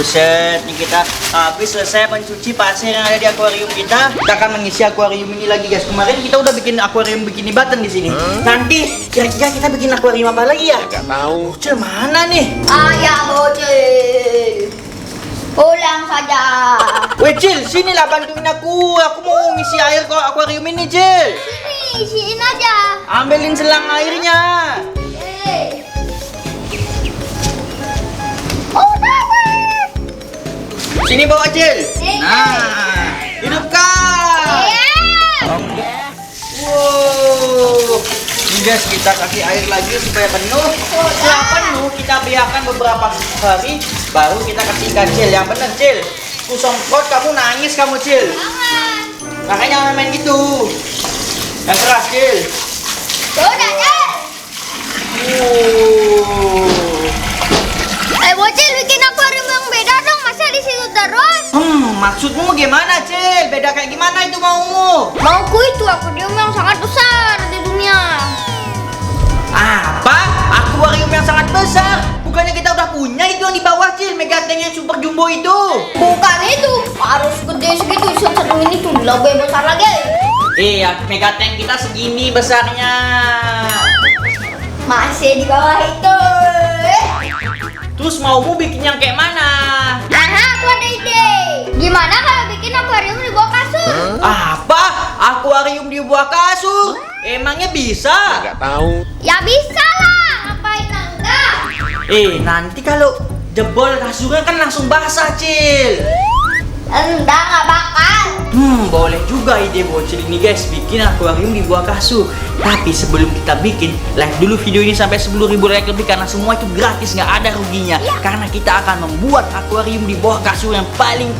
Buset, nih kita habis selesai mencuci pasir yang ada di akuarium kita. Kita akan mengisi akuarium ini lagi guys. Kemarin kita udah bikin akuarium bikini button di sini. Nanti kira-kira kita bikin akuarium apa lagi ya? Gak tahu. Bocil mana nih? Ayah bocil, pulang saja. Weh Cil, sinilah bantuin aku. Aku mau ngisi air ke akuarium ini Cil. Sini, isiin aja. Ambilin selang airnya. Udah. Sini bawa Cil. Nih. Nah, hidupkan. Wow. Ini guys, kita kasih air lagi supaya penuh. Setelah penuh, kita biarkan beberapa hari, baru kita kasih ikan Cil. Yang bener Cil. Ku semprot, kamu nangis kamu Cil. Jangan. Makanya jangan main gitu. Yang keras Cil. Udah deh. Bocil bikin akuarium yang beda dong. Masa di situ terus? Maksudmu gimana Cil? Beda kayak gimana itu maumu? Mauku itu akuarium yang sangat besar di dunia. Apa? Akuarium yang sangat besar? Bukannya kita udah punya itu yang di bawah Cil, Megatank yang super jumbo itu. Bukan itu, harus gede segitu. Sebelum ini tuh lebih besar lagi. Iya, Megatank kita segini besarnya. Masih di bawah itu. Terus maumu bikin yang kayak mana? Aha, aku ada ide. Gimana kalau bikin akuarium di bawah kasur? Apa? Akuarium di bawah kasur? Emangnya bisa? Gak tahu. Ya bisa lah, ngapain enggak? Nanti kalau jebol kasurnya kan langsung basah, Cil. Enggak, nggak bakal. Boleh juga ide bocil ini guys, bikin akuarium di bawah kasur. Tapi sebelum kita bikin, like dulu video ini sampai 10.000 like lebih, karena semua itu gratis, nggak ada ruginya. Karena kita akan membuat akuarium di bawah kasur yang paling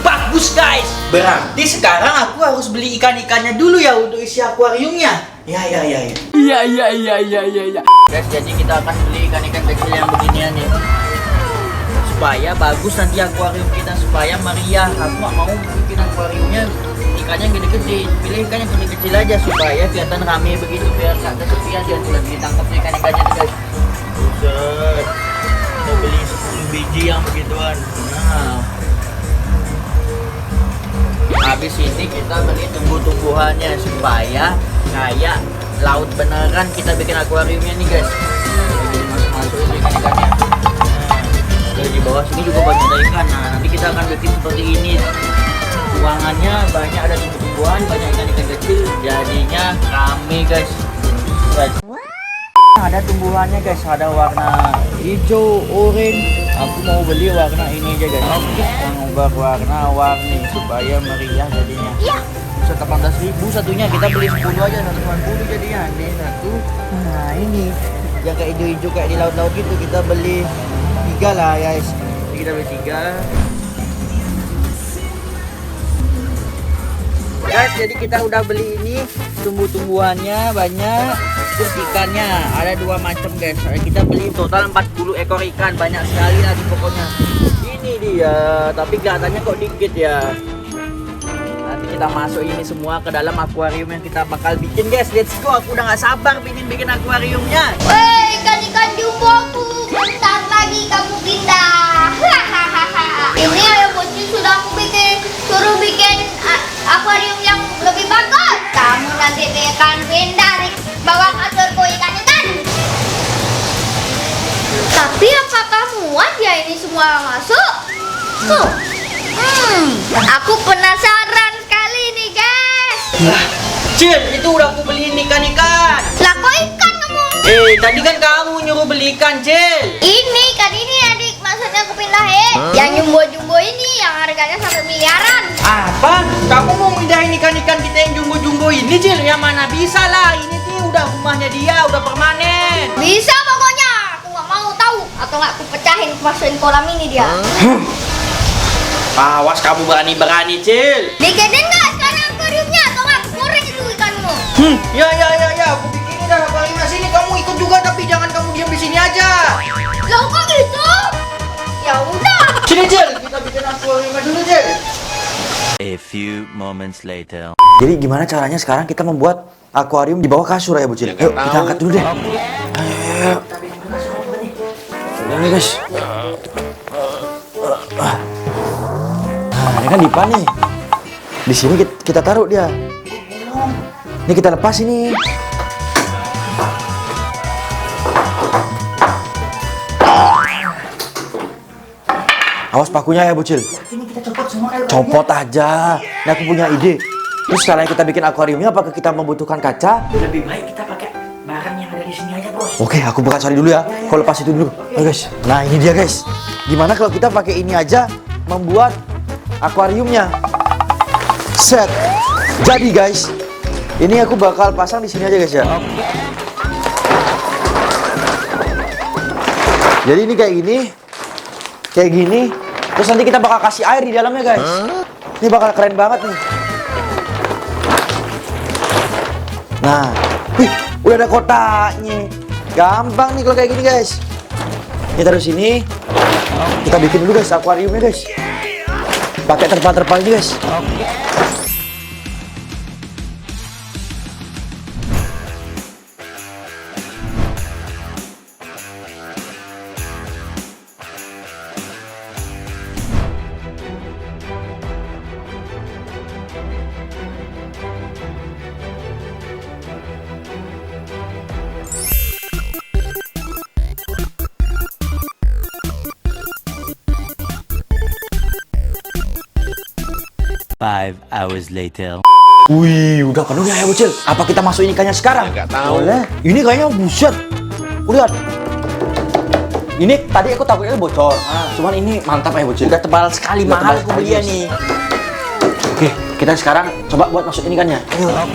bagus guys. Berarti sekarang aku harus beli ikan-ikannya dulu ya untuk isi akuariumnya. Ya. Iya. Guys, jadi kita akan beli ikan-ikan kecil yang beginian nih, supaya bagus nanti akuarium kita, supaya meriah. Aku nggak mau bikin akuariumnya ikannya gede-gede, pilih ikan yang kecil-kecil aja supaya kelihatan rame begitu, biar nggak kesepian dia tuh lagi ditangkap ikan-ikannya nih guys. Buset, kita beli 10 biji yang begituan. Nah, habis ini kita beli tumbuh-tumbuhannya supaya kayak laut beneran kita bikin akuariumnya nih guys. Jadi masuk-masukin ikan-ikannya. Di bawah sini juga banyak ada ikan. Nah, nanti kita akan bikin seperti ini. Ruangannya banyak ada tumbuh-tumbuhan, banyak ikan-ikan kecil, jadinya rame guys. Ada tumbuhannya guys, ada warna hijau, oranye. Aku mau beli warna ini aja guys. Yang ubah warna-warni supaya meriah jadinya. Iya. Bisa 18.000 satunya, kita beli 10 aja, 190 jadinya. Ini satu. Nah, ini yang kayak hijau-hijau kayak di laut-laut gitu, kita beli 3 lah guys. Jadi kita beli 3 guys. Jadi kita udah beli ini tumbuh-tumbuhannya banyak, terus ikannya ada 2 macam guys. Kita beli total 40 ekor ikan, banyak sekali lagi pokoknya. Ini dia, tapi kelihatannya kok dikit ya. Nanti kita masuk ini semua ke dalam akuarium yang kita bakal bikin guys. Let's go, aku udah gak sabar bikin akuariumnya. Woi, ikan-ikan jumboku, bentar lagi kamu pindah. Ini ayah bocil sudah aku suruh bikin akuarium yang lebih bagus. Kamu nanti akan pindah di bawah kasurku ikan-ikan. Tapi apakah muat ya ini semua masuk? Tuh. Aku penasaran sekali nih guys. Lah, Cil, itu udah aku beliin ikan-ikan. Lah kok ikan kamu? Tadi kan kamu nyuruh beli ikan, Cil. Ini kan ini adik, maksudnya aku pindahin. Yang jumbo-jumbo ini yang harganya sampai miliaran. Apa? Kamu mau mindahin ikan-ikan kita yang jumbo-jumbo ini, Cil? Yang mana bisa lah, ini tuh udah rumahnya dia, udah permanen. Bisa pokoknya, aku nggak mau tahu. Atau nggak aku pecahin, masukin kolam ini dia. Awas kamu berani-berani, Cil. Bikinin nggak sekarang akuariumnya, atau nggak aku goreng itu ikanmu. Ya, aku bikinin dah akuariumnya. Sini kamu ikut juga, tapi jangan kamu diam di sini aja. Loh kok gitu? Ya udah. Sini, Cil, kita bikin akuariumnya dulu, Cil. A few moments later. Jadi gimana caranya sekarang kita membuat akuarium di bawah kasur ya Bocil? Yuk kita angkat dulu deh. Ayo. Udah nih guys. ikannya dipan nih. Di sini kita taruh dia. Ini kita lepas ini. Awas pakunya ya bocil. Ini kita copot semua kayak Copot aja. Ini aku punya ide. Terus sekarang kita bikin akuariumnya, apakah kita membutuhkan kaca? lebih baik kita pakai barang yang ada di sini aja, Bos. Oke, aku bakal cari dulu ya. Kau lepas itu dulu. Ayo guys. Nah ini dia guys. Gimana kalau kita pakai ini aja membuat akuariumnya? Set. Jadi guys, ini aku bakal pasang di sini aja guys ya. Jadi ini kayak gini. Terus nanti kita bakal kasih air di dalamnya guys. Ini bakal keren banget nih. Nah, wih, udah ada kotaknya. Gampang nih kalau kayak gini guys. Ini taruh sini. Kita bikin dulu guys akuariumnya guys. Pakai terpal-terpal ini guys. 5 hours later. Wih, udah penuh ya bocil. Apa kita masukin ikannya sekarang? Nggak tahu. Boleh. Ini kayaknya buset. Lihat. Ini tadi aku takutnya bocor. Cuman ini mantap ya bocil. Udah tebal sekali, Udah mahal tebal aku belinya sekali, nih. Oke, kita sekarang coba buat masukin ikannya.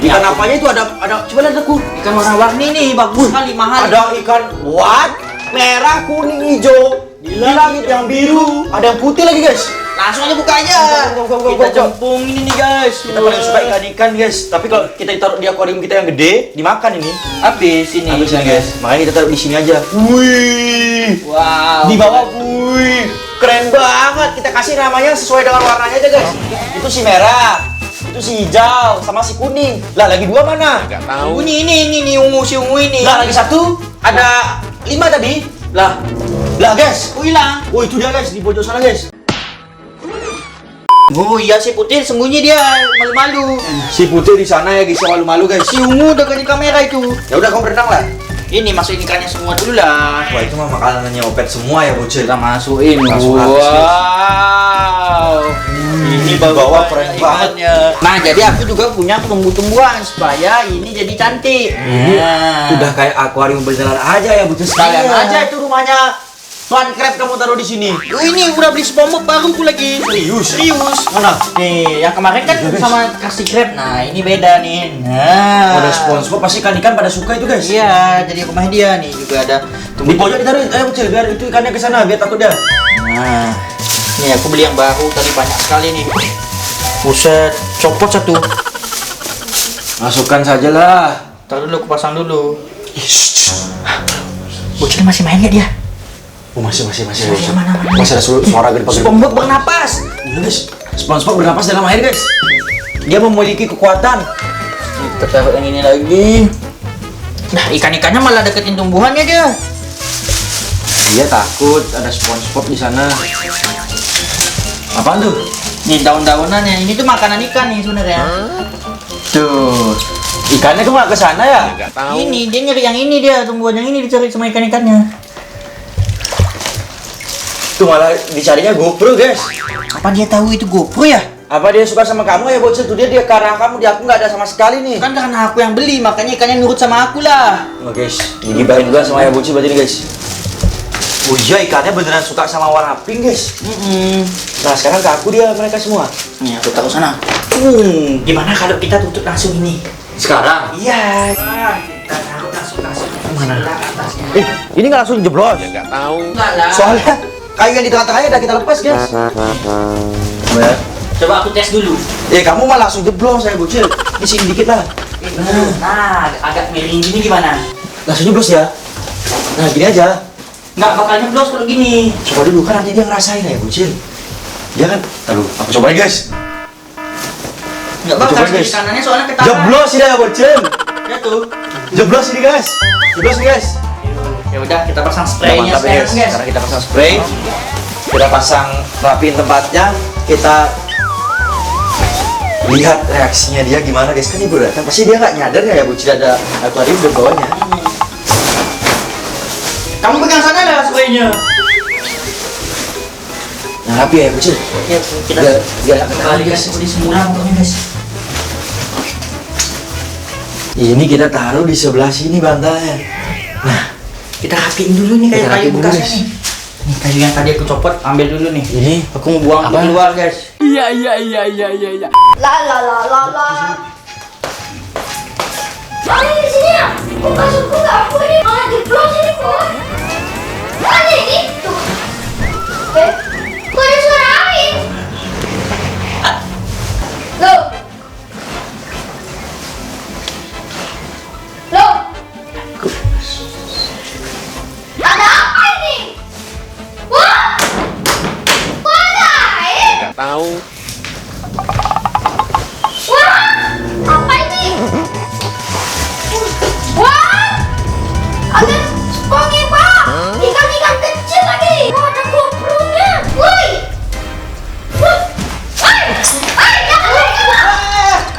Ikan apanya itu ada coba lihat aku. Ikan warna-warni nih, bagus sekali, mahal. Ada ikan what? Merah, kuning, hijau. Di langit yang biru. Ada yang putih lagi guys. Langsung aja buka aja. Go. Kita jempung ini nih guys. Kita paling suka ikan-ikan guys. Tapi kalau kita taruh di akuarium kita yang gede, dimakan ini. Habis ini. Habis ya guys. Makanya kita taruh di sini aja. Wih. Wow. Di bawah, wih. Keren banget. Kita kasih namanya sesuai dengan warnanya aja guys. Itu si merah. Itu si hijau sama si kuning. Lah lagi dua mana? Nggak tahu. Ini ungu si ungu ini. Lah lagi satu. Ada 5 tadi. Lah guys. Oh, hilang. Oh itu dia guys di pojok sana guys. Oh iya, si putih sembunyi dia, malu-malu. Si putih di sana ya guys, yang malu-malu guys. Si ungu udah di kamera itu. Ya udah kamu berenang lah. Ini masukin ikannya semua dulu lah. Wah itu mah makanannya opet semua ya bocil. Kita masukin. Langsung habis, Wow. Ini bawa keren banget. Nah, jadi aku juga punya tumbuh-tumbuhan supaya ini jadi cantik. Udah kayak akuarium beneran aja ya bocil. Sekalian Iya. aja itu rumahnya. Fun crab kamu taruh di sini. Oh, ini udah beli SpongeBob baru aku lagi. Serius. Mana? Nih, yang kemarin kan sama kasih crab. Nah, ini beda nih. Nah. Ada SpongeBob pasti ikan-ikan pada suka itu guys. Iya, jadi rumah dia nih juga ada Di pojok ditaruh, ayo bocil biar itu ikannya ke sana biar takut dia. Nah, ini aku beli yang baru tadi banyak sekali nih. Buset, copot satu. Masukkan saja lah. Taruh dulu, aku pasang dulu. Bocil masih main nggak dia? Oh masih. Mana? Masih ada suara gede-gede. SpongeBob bernapas. Iya guys, SpongeBob bernapas dalam air guys. Dia memiliki kekuatan. Kita taruh yang ini lagi. Nah, ikan-ikannya malah deketin tumbuhannya dia. Dia takut ada SpongeBob di sana. Apaan tuh? Nih daun-daunannya, ini tuh makanan ikan nih sebenarnya. Tuh, ikannya kok nggak ke sana ya? Nggak tahu. Ini dia nyari yang ini dia, tumbuhan yang ini dicari sama ikan-ikannya. Tuh malah dicarinya GoPro guys. Apa dia tahu itu GoPro ya? Apa dia suka sama kamu ya bocil? Tuh dia karena kamu, dia aku nggak ada sama sekali nih. Kan karena aku yang beli, makanya ikannya nurut sama aku lah. Oh guys, digibahin juga sama ya bocil berarti nih guys. Oh iya ikannya beneran suka sama warna pink guys. Nah sekarang ke aku dia mereka semua. Nih aku taruh sana. Gimana kalau kita tutup langsung ini? Sekarang? Iya. Kita taruh langsung. Mana? Atasnya. Ini nggak langsung jeblos. Ya nggak tahu. Enggak lah. Soalnya kayu yang di tengah-tengahnya udah kita lepas guys. Coba aku tes dulu. Kamu malah langsung jeblos saya bocil. Di sini dikit lah. Nah, agak miring gini gimana? Langsung jeblos ya. Nah gini aja. Nggak bakal nyeblos kalau gini. Coba dulu kan nanti dia ngerasain ya bocil. Dia kan. Aduh, aku cobain guys. Nggak bakal Coba, sih guys. kanannya soalnya ketahan. Jeblos ini ya bocil. Ya tuh. Jeblos ini guys. Jeblos nih guys. Ya udah kita pasang Udah spraynya mantap ya, sekarang guys. guys. Sekarang kita pasang spray. Kita pasang rapiin tempatnya. Kita lihat reaksinya dia gimana guys. Kan ibu datang pasti dia nggak nyadar ya Bucil ada akuarium di bawahnya. Kamu pegang sana lah spraynya. Nah rapi ya Bucil. Ya, kita Biar nggak ketahuan balikan guys. seperti semula pokoknya guys. Ini kita taruh di sebelah sini bantalnya. Nah, Kita rapiin dulu nih kayu Kita kayu rapiin dulu, bekasnya guys. nih. Nih kayu yang tadi aku copot ambil dulu nih. ini Aku mau buang Apa? keluar guys. La la la la la. Mana di sini ya? Kok masuk ke aku ini? Malah jeblok sini kok. Mana ini? Tuh. Kok ada suara air? Loh. Loh. Ada apa ini? Wah. Wah, ada air. Tahu. Wah, apa ini? Wah, ada SpongeBob, ikan-ikan kecil lagi. Oh, ada GoPro-nya. Woi, jangan lari.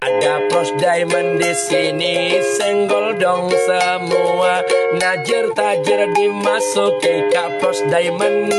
Ada Pros Diamond di sini, senggol dong semua. Najer tajer dimasuki ke Pros Diamond.